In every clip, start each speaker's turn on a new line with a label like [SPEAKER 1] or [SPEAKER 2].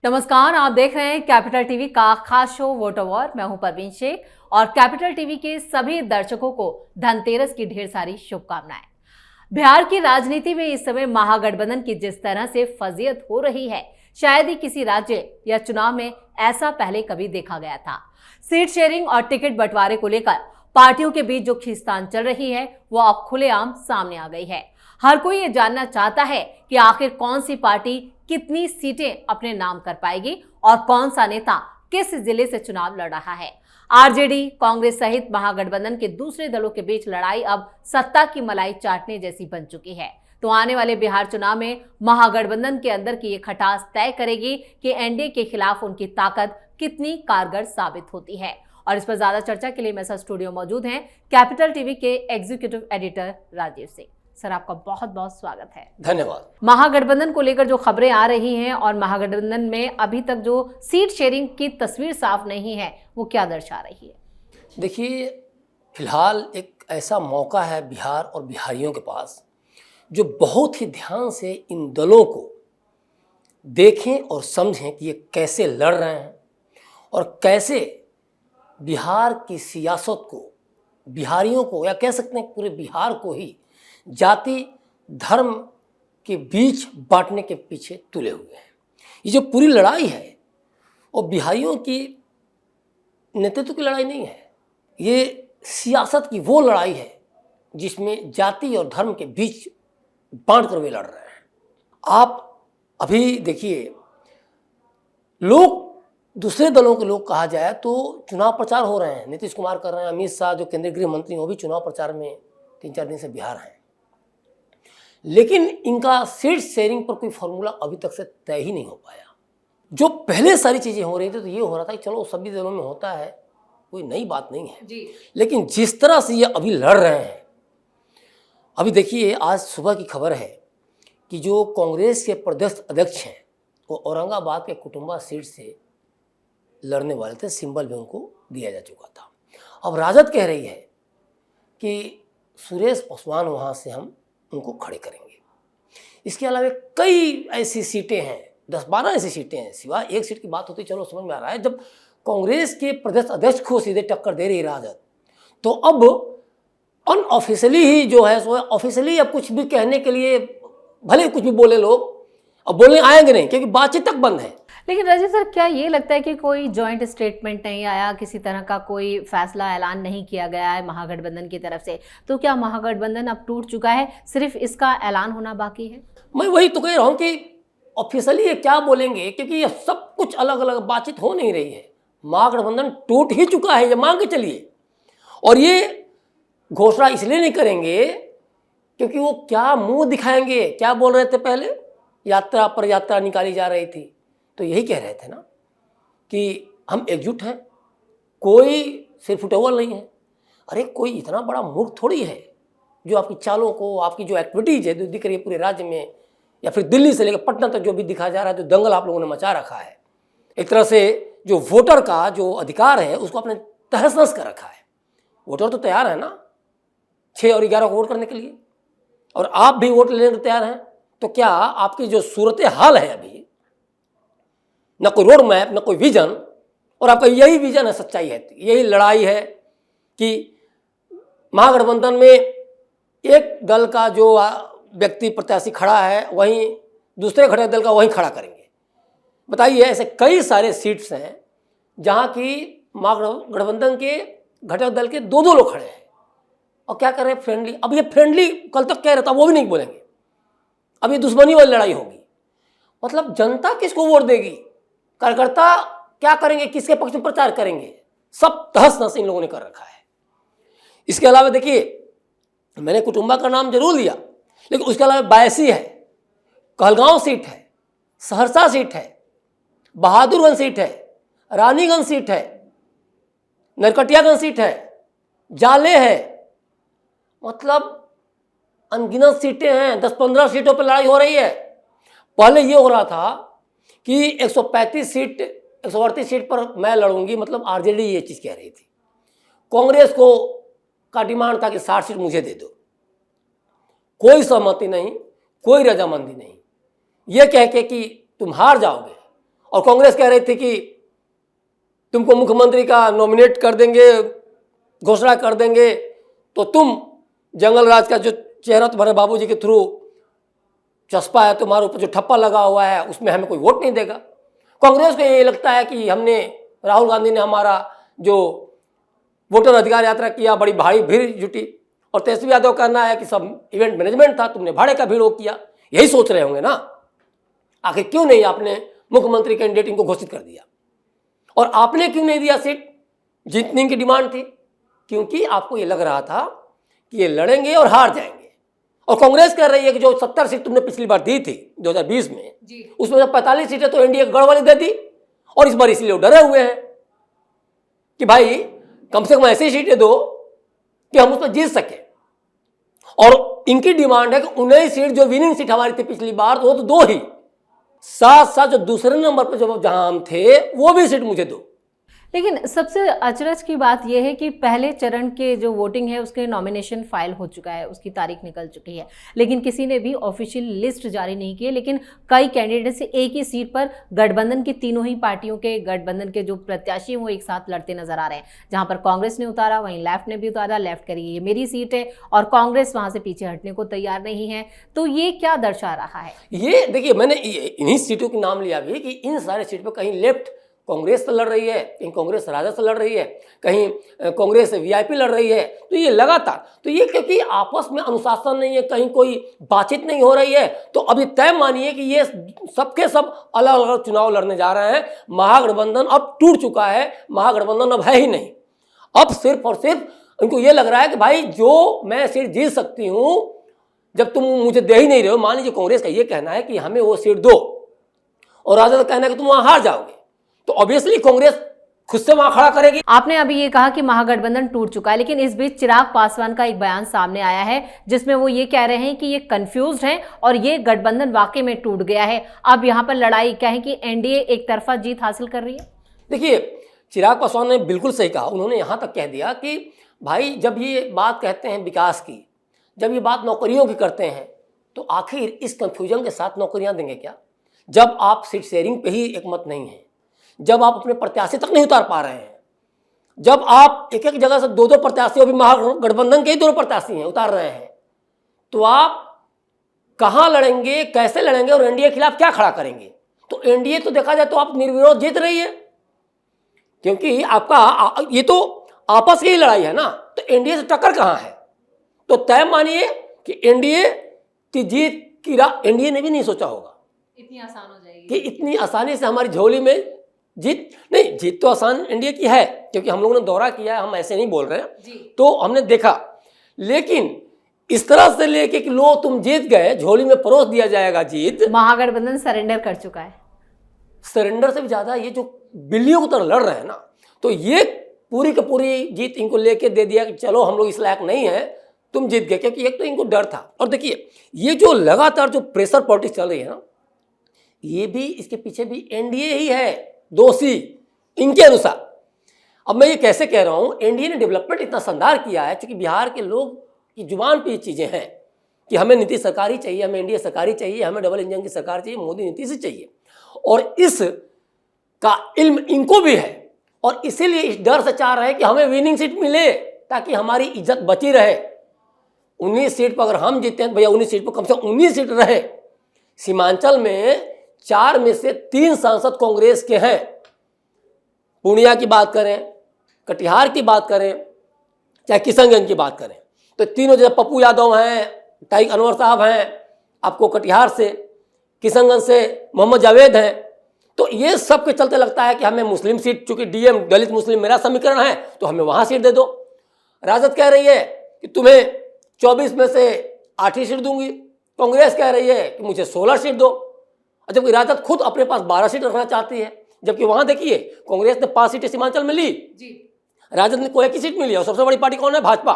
[SPEAKER 1] नमस्कार, आप देख रहे हैं कैपिटल टीवी का खास शो वोट वॉर। मैं हूं परवीन शेख और कैपिटल टीवी के सभी दर्शकों को धनतेरस की ढेर सारी शुभकामनाएं। बिहार की राजनीति में इस समय महागठबंधन की जिस तरह से फजीयत हो रही है, शायद ही किसी राज्य या चुनाव में ऐसा पहले कभी देखा गया था। सीट शेयरिंग और टिकट बंटवारे को लेकर पार्टियों के बीच जो खींचतान चल रही है वो अब खुलेआम सामने आ गई है। हर कोई ये जानना चाहता है कि आखिर कौन सी पार्टी कितनी सीटें अपने नाम कर पाएगी और कौन सा नेता किस जिले से चुनाव लड़ रहा है। आरजेडी, कांग्रेस सहित महागठबंधन के दूसरे दलों के बीच लड़ाई अब सत्ता की मलाई चाटने जैसी बन चुकी है। तो आने वाले बिहार चुनाव में महागठबंधन के अंदर की ये खटास तय करेगी कि एनडीए के खिलाफ उनकी ताकत कितनी कारगर साबित होती है। और इस पर ज्यादा चर्चा के लिए मेरे साथ स्टूडियो मौजूद हैं कैपिटल टीवी के executive editor Rajeev Singh. Sir, आपका बहुत बहुत स्वागत है।
[SPEAKER 2] धन्यवाद।
[SPEAKER 1] महागठबंधन को लेकर जो खबरें आ रही हैं और महागठबंधन में अभी तक जो सीट शेयरिंग की तस्वीर साफ नहीं है, वो क्या दर्शा रही है?
[SPEAKER 2] देखिए, फिलहाल एक ऐसा मौका है बिहार और बिहारियों के पास जो बहुत ही ध्यान से इन दलों को देखें और समझें कि ये कैसे लड़ रहे हैं और कैसे बिहार की सियासत को, बिहारियों को, या कह सकते हैं पूरे बिहार को ही जाति धर्म के बीच बांटने के पीछे तुले हुए हैं। ये जो पूरी लड़ाई है वो बिहारियों की नेतृत्व की लड़ाई नहीं है, ये सियासत की वो लड़ाई है जिसमें जाति और धर्म के बीच बांट कर वे लड़ रहे हैं। आप अभी देखिए, लोग, दूसरे दलों के लोग कहा जाए तो चुनाव प्रचार हो रहे हैं, नीतीश कुमार कर रहे हैं, अमित शाह जो केंद्रीय गृह मंत्री हैं वो भी चुनाव प्रचार में 3-4 दिन से बिहार हैं, लेकिन इनका सीट शेयरिंग पर कोई फॉर्मूला अभी तक से तय ही नहीं हो पाया। जो पहले सारी चीज़ें हो रही थी तो ये हो रहा था कि चलो सभी दलों में होता है, कोई नई बात नहीं है जी। लेकिन जिस तरह से ये अभी लड़ रहे हैं, अभी देखिए, आज सुबह की खबर है कि जो कांग्रेस के प्रदेश अध्यक्ष हैं वो औरंगाबाद के कुटुंबा सीट से लड़ने वाले थे, सिंबल भी उनको दिया जा चुका था। अब राजद कह रही है कि सुरेश पासवान वहाँ से हम उनको खड़े करेंगे। इसके अलावा कई ऐसी सीटें हैं, 10-12 ऐसी सीटें हैं, सिवाय एक सीट की बात होती, चलो समझ में आ रहा है। जब कांग्रेस के प्रदेश अध्यक्ष को सीधे टक्कर दे रही राजद, तो अब अनऑफिशियली ही जो है सो ऑफिशियली अब कुछ भी कहने के लिए भले कुछ भी बोले लोग, अब बोलने आएंगे नहीं क्योंकि बातचीत तक बंद है।
[SPEAKER 1] लेकिन राजीव सर, क्या ये लगता है कि कोई जॉइंट स्टेटमेंट नहीं आया, किसी तरह का कोई फैसला ऐलान नहीं किया गया है महागठबंधन की तरफ से, तो क्या महागठबंधन अब टूट चुका है, सिर्फ इसका ऐलान होना बाकी है?
[SPEAKER 2] मैं वही तो कह रहा हूँ कि ऑफिशियली ये क्या बोलेंगे, क्योंकि ये सब कुछ अलग अलग बातचीत हो नहीं रही है। महागठबंधन टूट ही चुका है, ये मान के चलिए। और ये घोषणा इसलिए नहीं करेंगे क्योंकि वो क्या मुंह दिखाएंगे। क्या बोल रहे थे पहले, यात्रा पर यात्रा निकाली जा रही थी तो यही कह रहे थे ना कि हम एकजुट हैं, कोई सिरफुटौल नहीं है। अरे कोई इतना बड़ा मूर्ख थोड़ी है जो आपकी चालों को, आपकी जो एक्टिविटीज है जो दिख रही है पूरे राज्य में या फिर दिल्ली से लेकर पटना तक जो भी दिखाया जा रहा है, जो दंगल आप लोगों ने मचा रखा है, एक तरह से जो वोटर का जो अधिकार है उसको आपने तहस नहस कर रखा है। वोटर तो तैयार है ना 6 और 11 को वोट करने के लिए, और आप भी वोट लेने को तैयार हैं, तो क्या आपकी जो सूरत हाल है अभी, न कोई रोड मैप, न कोई विजन, और आपका यही विजन है, सच्चाई है, यही लड़ाई है कि महागठबंधन में एक दल का जो व्यक्ति प्रत्याशी खड़ा है वहीं दूसरे घटक दल का वहीं खड़ा करेंगे। बताइए, ऐसे कई सारे सीट्स हैं जहां की महागठबंधन के घटक दल के 2-2 लोग खड़े हैं और क्या कर रहे हैं, फ्रेंडली। अब ये फ्रेंडली कल तक कह रहे था, वो भी नहीं बोलेंगे, अब ये दुश्मनी वाली लड़ाई होगी। मतलब जनता किसको वोट देगी, कार्यकर्ता क्या करेंगे, किसके पक्ष में प्रचार करेंगे, सब तहस नहस इन लोगों ने कर रखा है। इसके अलावा देखिए, मैंने कुटुंबा का नाम जरूर लिया, लेकिन उसके अलावा बायसी है, कहलगांव सीट है, सहरसा सीट है, बहादुरगंज सीट है, रानीगंज सीट है, नरकटियागंज सीट है, जाले है, मतलब अनगिनत सीटें हैं। 10-15 सीटों पर लड़ाई हो रही है। पहले ये हो रहा था कि 135 सीट 138 सीट पर मैं लड़ूंगी, मतलब आरजेडी ये चीज़ कह रही थी। कांग्रेस को का डिमांड था कि 60 सीट मुझे दे दो। कोई सहमति नहीं, कोई रजामंदी नहीं, ये कह के कि तुम हार जाओगे और कांग्रेस कह रही थी कि तुमको मुख्यमंत्री का नॉमिनेट कर देंगे, घोषणा कर देंगे, तो तुम जंगल राज का जो चेहरा तुम्हारे बाबूजी के थ्रू चस्पा है, तुम्हारे ऊपर जो ठप्पा लगा हुआ है, उसमें हमें कोई वोट नहीं देगा। कांग्रेस को ये लगता है कि हमने, राहुल गांधी ने हमारा जो वोटर अधिकार यात्रा किया, बड़ी भारी भीड़ जुटी, और तेजस्वी यादव का कहना है कि सब इवेंट मैनेजमेंट था, तुमने भाड़े का भीड़ वो किया। यही सोच रहे होंगे ना, आखिर क्यों नहीं आपने मुख्यमंत्री कैंडिडेट इनको घोषित कर दिया, और आपने क्यों नहीं दिया सीट? जीतने की डिमांड थी, क्योंकि आपको ये लग रहा था कि ये लड़ेंगे और हार जाएंगे। और कांग्रेस कह रही है कि जो 70 सीट तुमने पिछली बार दी थी 2020 में, उसमें से 45 सीटें तो एनडीए गढ़ वाली दे दी, और इस बार इसलिए डरे हुए हैं कि भाई कम से कम ऐसी सीटें दो कि हम उसमें जीत सके। और इनकी डिमांड है कि 19 सीट जो विनिंग सीट हमारी थी पिछली बार, वो तो दो ही, साथ साथ जो दूसरे नंबर पर जो जहां हम थे वो भी सीट मुझे दो।
[SPEAKER 1] लेकिन सबसे अचरज की बात यह है कि पहले चरण के जो वोटिंग है उसके नॉमिनेशन फाइल हो चुका है, उसकी तारीख निकल चुकी है, लेकिन किसी ने भी ऑफिशियल लिस्ट जारी नहीं की है। लेकिन कई कैंडिडेट से एक ही सीट पर गठबंधन की तीनों ही पार्टियों के गठबंधन के जो प्रत्याशी हैं वो एक साथ लड़ते नजर आ रहे हैं। जहां पर कांग्रेस ने उतारा, वहीं लेफ्ट ने भी उतारा। लेफ्ट कह रही है ये मेरी सीट है, और कांग्रेस वहां से पीछे हटने को तैयार नहीं है। तो ये क्या दर्शा रहा है?
[SPEAKER 2] ये देखिए, मैंने इन्हीं सीटों के नाम लिया भी कि इन सारे सीट पर कहीं लेफ्ट कांग्रेस से लड़ रही है, कहीं कांग्रेस राजद से लड़ रही है, कहीं कांग्रेस वीआईपी लड़ रही है। तो ये लगातार, तो ये क्योंकि आपस में अनुशासन नहीं है, कहीं कोई बातचीत नहीं हो रही है, तो अभी तय मानिए कि ये सबके सब अलग अलग चुनाव लड़ने जा रहे हैं। महागठबंधन अब टूट चुका है, महागठबंधन अब है ही नहीं। अब सिर्फ और सिर्फ इनको ये लग रहा है कि भाई जो मैं सीट जीत सकती हूँ, जब तुम मुझे दे ही नहीं रहे हो, मान लीजिए कांग्रेस का ये कहना है कि हमें वो सीट दो, और राजद का कहना है कि तुम वहां हार जाओगे, तो ऑब्वियसली कांग्रेस खुद से वहां खड़ा करेगी।
[SPEAKER 1] आपने अभी ये कहा कि महागठबंधन टूट चुका है, लेकिन इस बीच चिराग पासवान का एक बयान सामने आया है जिसमें वो ये कह रहे हैं कि ये कंफ्यूज्ड हैं और ये गठबंधन वाकई में टूट गया है। अब यहाँ पर लड़ाई क्या है कि एनडीए एक तरफा जीत हासिल कर रही है?
[SPEAKER 2] देखिए, चिराग पासवान ने बिल्कुल सही कहा। उन्होंने यहाँ तक कह दिया कि भाई जब ये बात कहते हैं विकास की, जब ये बात नौकरियों की करते हैं, तो आखिर इस कंफ्यूजन के साथ नौकरियां देंगे क्या? जब आप सीट शेयरिंग पे ही एक मत नहीं है, जब आप अपने प्रत्याशी तक नहीं उतार पा रहे हैं, जब आप एक एक जगह से दो दो प्रत्याशी, अभी महागठबंधन के ही दो प्रत्याशी हैं, उतार रहे हैं, तो आप कहाँ लड़ेंगे, कैसे लड़ेंगे, और एनडीए के खिलाफ क्या खड़ा करेंगे? तो एनडीए तो देखा जाए तो आप निर्विरोध जीत रही है, क्योंकि आपका ये तो आपस की ही लड़ाई है ना, तो एनडीए से टक्कर कहाँ है? तो तय मानिए कि एनडीए की जीत की राह एनडीए ने भी नहीं सोचा होगा
[SPEAKER 1] इतनी आसान हो जाएगी
[SPEAKER 2] कि इतनी आसानी से हमारी झोली में जीत। नहीं, जीत तो आसान एनडीए की है, क्योंकि हम लोगों ने दौरा किया है, हम ऐसे नहीं बोल रहे हैं, तो हमने देखा। लेकिन इस तरह से लेके कि लो तुम जीत गए, झोली में परोस दिया जाएगा जीत।
[SPEAKER 1] महागठबंधन सरेंडर कर चुका है।
[SPEAKER 2] सरेंडर से भी ज्यादा ये जो बिल्लियों की तरह लड़ रहे हैं ना, तो ये पूरी की पूरी जीत इनको लेके दे दिया कि चलो हम लोग इस लायक नहीं है, तुम जीत गए। क्योंकि एक तो इनको डर था, और देखिए ये जो लगातार जो प्रेशर पॉलिटिक्स चल रही है ना, ये भी, इसके पीछे भी एनडीए ही है दोषी इनके अनुसार। अब मैं ये कैसे कह रहा हूं, एनडीए ने डेवलपमेंट इतना शानदार किया है, क्योंकि बिहार के लोग की जुबान पे ये चीजें हैं कि हमें नीतीश सरकार ही चाहिए, हमें एनडीए सरकार ही चाहिए, हमें डबल इंजन की सरकार चाहिए, मोदी नीतीश ही चाहिए। और इस का इल्म इनको भी है, और इसीलिए इस डर से चाह रहे हैं कि हमें विनिंग सीट मिले ताकि हमारी इज्जत बची रहे। 19 सीट पर अगर हम जीते हैं, भैया 19 सीट पर कम से कम 19 सीट रहे। सीमांचल में 4 में से 3 सांसद कांग्रेस के हैं। पूर्णिया की बात करें, कटिहार की बात करें, चाहे किशनगंज की बात करें, तो तीनों जगह पप्पू यादव हैं, तारिक अनवर साहब हैं, आपको कटिहार से, किशनगंज से मोहम्मद जावेद हैं। तो ये सब के चलते लगता है कि हमें मुस्लिम सीट, चूंकि डीएम दलित मुस्लिम मेरा समीकरण है, तो हमें वहां सीट दे दो। राजद कह रही है कि तुम्हें 24 में से 8 ही सीट दूंगी, कांग्रेस कह रही है कि मुझे 16 सीट दो, जबकि राजद खुद अपने पास 12 सीट रखना चाहती है। जबकि वहां देखिए कांग्रेस ने 5 सीटें सीमांचल में ली जी, राजद ने कोई एक ही सीट मिली, और सबसे बड़ी पार्टी कौन है? भाजपा,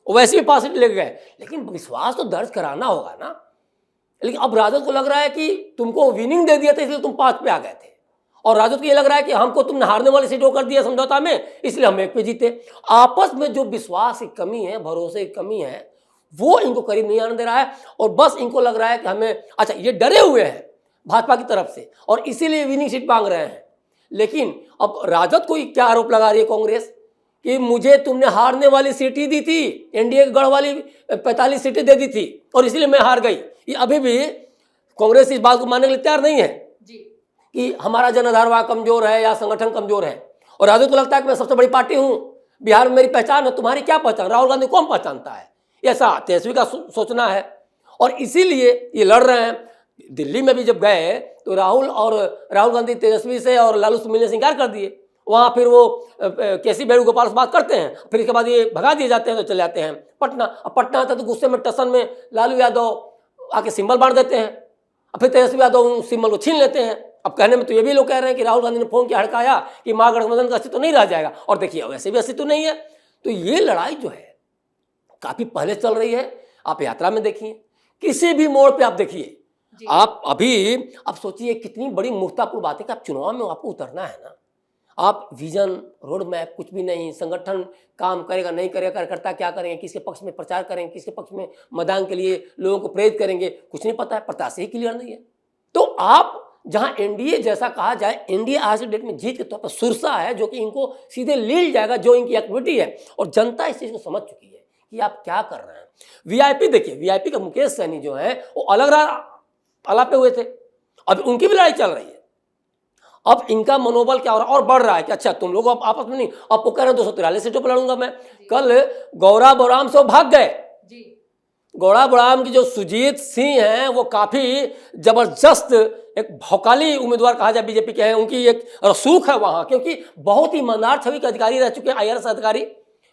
[SPEAKER 2] वो वैसे भी 5 सीट ले गए। लेकिन विश्वास तो दर्ज कराना होगा ना। लेकिन अब राजद को लग रहा है कि तुमको विनिंग दे दिया था इसलिए तुम 5 पे आ गए थे, और राजद को ये लग रहा है कि हमको तुमने हारने वाली सीटों कर दिया समझौता में, इसलिए हम 1 पे जीते। आपस में जो विश्वास की कमी है, भरोसे की कमी है, वो इनको करीब नहीं आने दे रहा है। और बस इनको लग रहा है कि हमें, अच्छा ये डरे हुए हैं, भाजपा की तरफ से, और इसीलिए विनिंग सीट मांग रहे हैं। लेकिन अब राजद को क्या आरोप लगा रही है कांग्रेस कि मुझे तुमने हारने वाली सीट ही दी थी, एनडीए के गढ़ वाली 45 सीटें दे दी थी और इसलिए मैं हार गई। ये अभी भी कांग्रेस इस बात को मानने के लिए तैयार नहीं है कि हमारा जनाधार वहाँ कमजोर है या संगठन कमजोर है। और राजद को लगता है कि मैं सबसे बड़ी पार्टी हूँ, बिहार में मेरी पहचान है, तुम्हारी क्या पहचान, राहुल गांधी कौन पहचानता है, ऐसा तेजस्वी का सोचना है। और इसीलिए ये लड़ रहे हैं। दिल्ली में भी जब गए तो राहुल गांधी तेजस्वी से और लालू से मिलने से इंकार कर दिए। वहाँ फिर वो केसी वेणुगोपाल से बात करते हैं, फिर इसके बाद ये भगा दिए जाते हैं तो चले जाते हैं पटना। अब पटना आता तो गुस्से में टसन में लालू यादव आके सिंबल बांट देते हैं, और फिर तेजस्वी यादव उस सिंबल को छीन लेते हैं। अब कहने में तो ये भी लोग कह रहे हैं कि राहुल गांधी ने फोन किया, हड़काया कि महागठबंधन का अस्तित्व नहीं रह जाएगा, और देखिए वैसे भी अस्तित्व नहीं है। तो ये लड़ाई जो है काफी पहले चल रही है। आप यात्रा में देखिए, किसी भी मोड़ पे आप देखिए, आप अभी आप सोचिए कितनी बड़ी मूर्खतापूर्ण बात है कि आप चुनाव में आपको उतरना है ना, आप विजन रोड मैप कुछ भी नहीं, संगठन काम करेगा नहीं करेगा, कार्यकर्ता क्या करेंगे, किसके पक्ष में प्रचार करेंगे, किसके पक्ष में मतदान के लिए लोगों को प्रेरित करेंगे, कुछ नहीं पता है, प्रत्याशी ही क्लियर नहीं है। तो आप जहां एनडीए जैसा कहा जाए, एनडीए आज के डेट में जीत के तौर पर सुरसा है जो कि इनको सीधे लील जाएगा, जो इनकी एक्टिविटी है, और जनता इस चीज को समझ चुकी है कि आप क्या कर रहे हैं। वीआईपी देखिए, वीआईपी का मुकेश सहनी जो है वो अलग पे हुए थे, अब उनकी भी लड़ाई चल रही है। अब इनका मनोबल क्या हो रहा है और बढ़ रहा है कि अच्छा तुम लोग अब आपस में नहीं, अब वो कह रहे हैं 243 सीटों पर लड़ूंगा मैं। कल गौरा बौराम से वो भाग गए। गौड़ा बौराम की जो सुजीत सिंह हैं वो काफी जबरदस्त एक भौकाली उम्मीदवार कहा जाए बीजेपी के हैं, उनकी एक रसूख है वहां, क्योंकि बहुत ही ईमानदार छवि के अधिकारी रह चुके हैं, आईआरएस अधिकारी,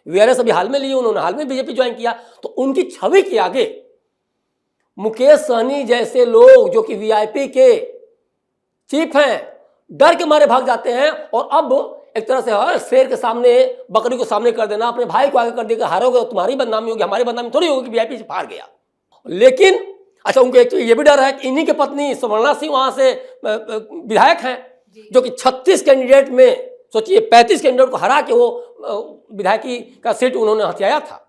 [SPEAKER 2] वीआरएस अभी हाल में लिए, उन्होंने हाल में बीजेपी ज्वाइन किया। तो उनकी छवि के आगे मुकेश सहनी जैसे लोग जो कि वीआईपी के चीफ हैं, डर के मारे भाग जाते हैं। और अब एक तरह से हर शेर के सामने बकरी को सामने कर देना, अपने भाई को आगे कर देगा, हारोगे तो तुम्हारी बदनामी होगी, हमारी बदनामी थोड़ी होगी कि वीआईपी से हार गया। लेकिन अच्छा उनको एक तो ये भी डर है कि इन्हीं के पत्नी स्वर्णा सिंह वहां से विधायक हैं, जो कि 36 कैंडिडेट में सोचिए 35 कैंडिडेट को हरा के वो विधायकी का सीट उन्होंने हथियाया था।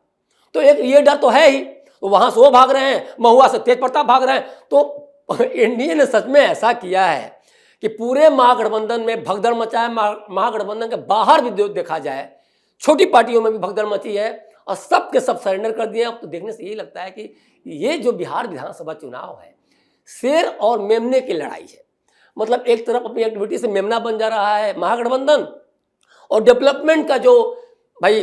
[SPEAKER 2] तो एक ये डर तो है ही, तो वहां से वो भाग रहे हैं, महुआ से तेज प्रताप भाग रहे हैं। तो एनडीए ने सच में ऐसा किया है कि पूरे महागठबंधन में भगदड़ मचा है। महागठबंधन के बाहर भी देखा जाए, छोटी पार्टियों में भी भगदड़ मची है और सब के सब सरेंडर कर दिए। अब तो देखने से यही लगता है कि ये जो बिहार विधानसभा चुनाव है शेर और मेमने की लड़ाई है। मतलब एक तरफ अपनी एक्टिविटी से मेमना बन जा रहा है महागठबंधन, और डेवलपमेंट का जो भाई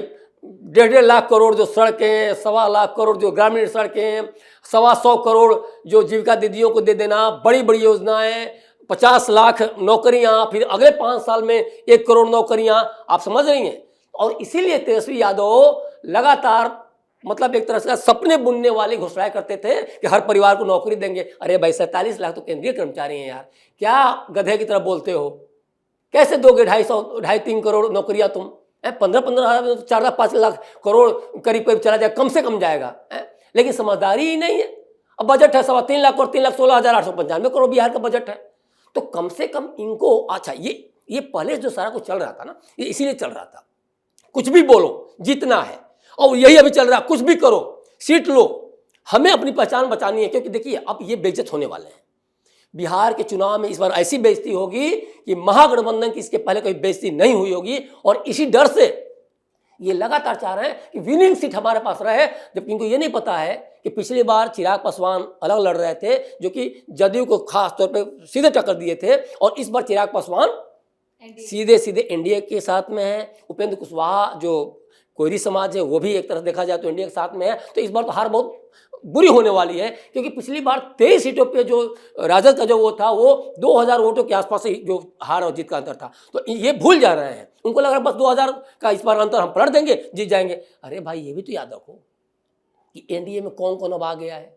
[SPEAKER 2] 1.5 लाख करोड़ जो सड़कें, 1.25 लाख करोड़ जो ग्रामीण सड़कें, 125 करोड़ जो जीविका दीदियों को दे देना, बड़ी बड़ी योजनाएं, 50 लाख नौकरियां, फिर अगले 5 साल में 1 करोड़ नौकरियां, आप समझ रही हैं। और इसीलिए तेजस्वी यादव लगातार मतलब एक तरह से सपने बुनने वाली घोषणाएं करते थे कि हर परिवार को नौकरी देंगे। अरे भाई 47 लाख तो केंद्रीय कर्मचारी हैं यार, क्या गधे की तरह बोलते हो, कैसे दोगे 2.5-3 करोड़ नौकरियां तुम? 15-15 हज़ार 4-5 लाख करोड़ करीब चला जाएगा, कम से कम जाएगा। लेकिन समझदारी ही नहीं है। अब बजट है 3.25 लाख और 3,16,895 करोड़ बिहार का बजट है। तो कम से कम इनको अच्छा ये पहले जो सारा कुछ चल रहा था ना, ये इसीलिए चल रहा था, कुछ भी बोलो जीतना है, और यही अभी चल रहा है, कुछ भी करो सीट लो, हमें अपनी पहचान बचानी है। क्योंकि देखिए अब ये बेइज्जत होने वाले हैं बिहार के चुनाव में। इस बार ऐसी बेइज्जती होगी कि महागठबंधन की इसके पहले कोई बेइज्जती नहीं हुई होगी, और इसी डर से ये लगातार चाह रहे हैं कि विनिंग सीट हमारे पास रहे, जबकि इनको ये नहीं पता है कि पिछली बार चिराग पासवान अलग लड़ रहे थे जो कि जदयू को खास तौर पे सीधे टक्कर दिए थे, और इस बार चिराग पासवान सीधे एनडीए के साथ में है। उपेंद्र कुशवाहा जो कोयरी समाज है वो भी एक तरह देखा जाए तो एनडीए के साथ में है। तो इस बार तो हार बहुत बुरी होने वाली है, क्योंकि पिछली बार 23 सीटों पे जो राजद का जो वो था वो 2000 वोटों के आसपास ही जो हार और जीत का अंतर था। तो ये भूल जा रहे हैं, उनको लग रहा है बस 2000 का इस बार अंतर हम पलट देंगे, जीत जाएंगे। अरे भाई ये भी तो याद रखो कि एनडीए में कौन कौन अब आ गया है,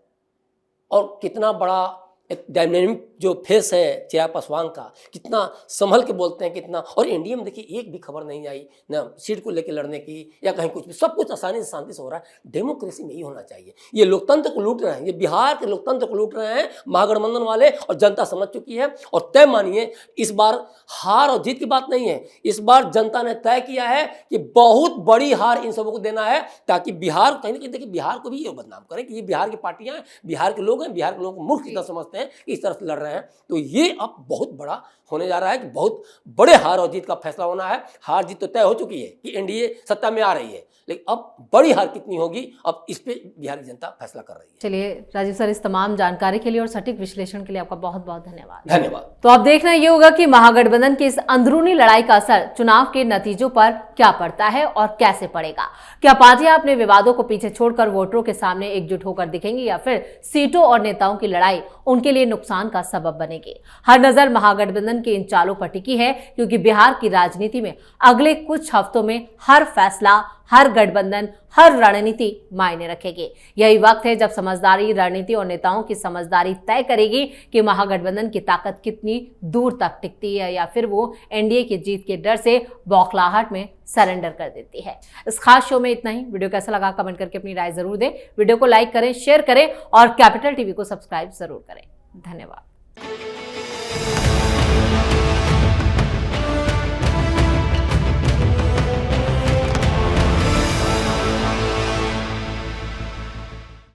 [SPEAKER 2] और कितना बड़ा एक डायनेमिक जो फेस है चिराग पासवान का, कितना संभल के बोलते हैं, कितना। और एनडीए में देखिए एक भी खबर नहीं आई ना सीट को लेकर लड़ने की या कहीं कुछ भी, सब कुछ आसानी से शांति से हो रहा है। डेमोक्रेसी में ही होना चाहिए। ये लोकतंत्र को लूट रहे हैं, ये बिहार के लोकतंत्र को लूट रहे हैं महागठबंधन वाले, और जनता समझ चुकी है। और तय मानिए इस बार हार और जीत की बात नहीं है, इस बार जनता ने तय किया है कि बहुत बड़ी हार इन सबों को देना है, ताकि बिहार कहीं ना कहीं देखिए बिहार को भी ये बदनाम करें कि ये बिहार की पार्टियां हैं, बिहार के लोग हैं, बिहार के लोगों को मूर्ख कितना समझते हैं। चाहते हैं कि इस तरह से लड़ रहे हैं। तो ये अब बहुत बड़ा होने जा रहा है कि बहुत बड़े हार और जीत का फैसला होना है। हार जीत तो तय हो चुकी है कि एनडीए सत्ता में आ रही है, लेकिन अब बड़ी हार कितनी होगी अब इस पे बिहार की जनता फैसला कर रही है।
[SPEAKER 1] चलिए राजीव सर, इस तमाम जानकारी के लिए और सटीक विश्लेषण के लिए आपका बहुत बहुत धन्यवाद।
[SPEAKER 2] धन्यवाद।
[SPEAKER 1] तो अब देखना ये होगा कि महागठबंधन की इस अंदरूनी लड़ाई का असर चुनाव के नतीजों पर क्या पड़ता है और कैसे पड़ेगा। क्या पार्टियां अपने विवादों को पीछे छोड़कर वोटरों के सामने एकजुट होकर दिखेंगी या फिर सीटों और नेताओं की लड़ाई उनके लिए नुकसान का सबब बनेगी। हर नजर महागठबंधन के इन चालों पर टिकी है, क्योंकि बिहार की राजनीति में अगले कुछ हफ्तों में हर फैसला, हर गठबंधन, हर रणनीति मायने रखेगी। यही वक्त है जब समझदारी, रणनीति और नेताओं की समझदारी तय करेगी कि महागठबंधन की ताकत कितनी दूर तक टिकती है या फिर वो एनडीए की जीत के डर से बौखलाहट में सरेंडर कर देती है। इस खास शो में इतना ही। वीडियो कैसा लगा कमेंट करके अपनी राय जरूर दें। वीडियो को लाइक करें, शेयर करें और कैपिटल टीवी को सब्सक्राइब जरूर करें। धन्यवाद।